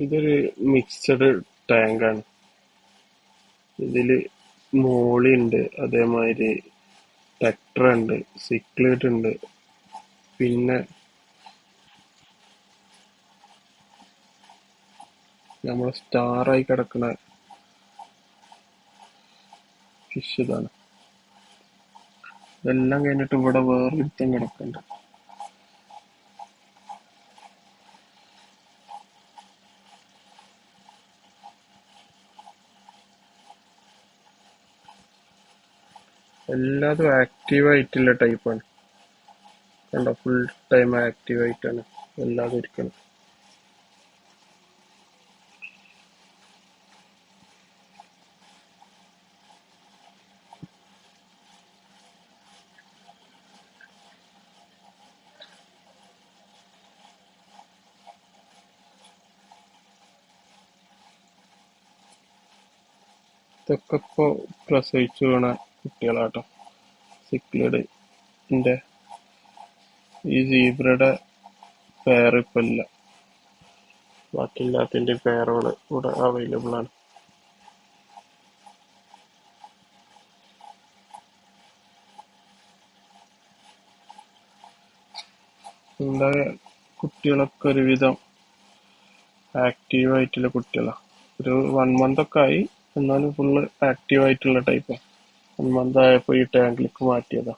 ഇതൊരു മിക്സഡ് ടാങ്കാണ്. ഇതില് മോളി ഉണ്ട്, അതേമാതിരി ടെട്ര ഉണ്ട്, സിക്ലേറ്റ് ഉണ്ട്, പിന്നെ നമ്മളെ സ്റ്റാറായി കിടക്കുന്ന ഫിഷ് ഇതാണ്. ഇതെല്ലാം കഴിഞ്ഞിട്ട് ഇവിടെ വേറൊരുത്തൻ കിടക്കുന്നുണ്ട്. എല്ലാതും ആക്റ്റീവ് ആയിട്ടുള്ള ടൈപ്പാണ്. കണ്ടോ, ഫുൾ ടൈം ആക്റ്റീവ് ആയിട്ടാണ് എല്ലാതും ഇരിക്കുന്നത്. ഇതൊക്കെ ഇപ്പൊ പ്രസവിച്ചു വീണ കുട്ടികളാട്ടോ. സിക്ലിഡ് ന്റെ ഈ സീബ്രയുടെ പെയർ ഇപ്പൊ ഇല്ല. ബാക്കി എല്ലാത്തിന്റെ പെയറുകൾ ഇവിടെ അവൈലബിൾ ആണ്. എന്താ, കുട്ടികളൊക്കെ ഒരുവിധം ആക്റ്റീവ് ആയിട്ടുള്ള കുട്ടികളാണ്. ഒരു 1 മന്ത് ഒക്കെ ആയി, എന്നാലും ഫുള്ള് ആക്റ്റീവ് ആയിട്ടുള്ള ടൈപ്പാണ്. 1 മന്ത് ആയപ്പോ ഈ ടാങ്കിലേക്ക് മാറ്റിയതാ.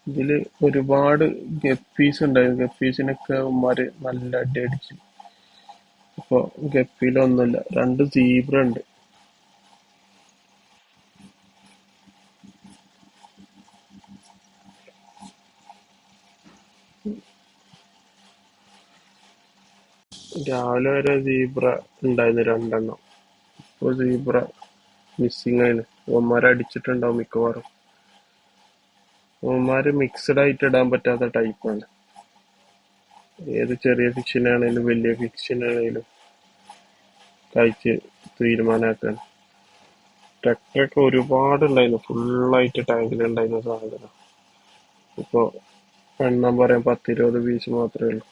ഇതില് ഒരുപാട് ഗപ്പീസ് ഉണ്ടായിരുന്നു. ഗപ്പീസിനൊക്കെ ഉമ്മാര് നല്ല അടി അടിച്ചു. ഇപ്പൊ ഗപ്പിയിലൊന്നുമില്ല, 2 സീബ്ര ഉണ്ട്. രാവിലെ വരെ സീബ്ര ഉണ്ടായിരുന്നു 2 എണ്ണം. ഇപ്പൊ സീബ്ര മിസ്സിങ് ആണ്. ഉമ്മാര് അടിച്ചിട്ടുണ്ടാവും മിക്കവാറും. ഉമ്മാര് മിക്സഡ് ആയിട്ട് ഇടാൻ പറ്റാത്ത ടൈപ്പാണ്. ഏത് ചെറിയ ഫിഷിനാണേലും വലിയ ഫിഷിനാണേലും കഴിച്ച് തീരുമാനമാക്കാൻ. ടെട്രയൊക്കെ ഒരുപാടുണ്ടായിരുന്നു, ഫുള്ളായിട്ട് ടാങ്കിലുണ്ടായിരുന്ന സാധനം. ഇപ്പൊ എണ്ണം പറയാൻ 10-20 പീസ് മാത്രമേ ഉള്ളൂ.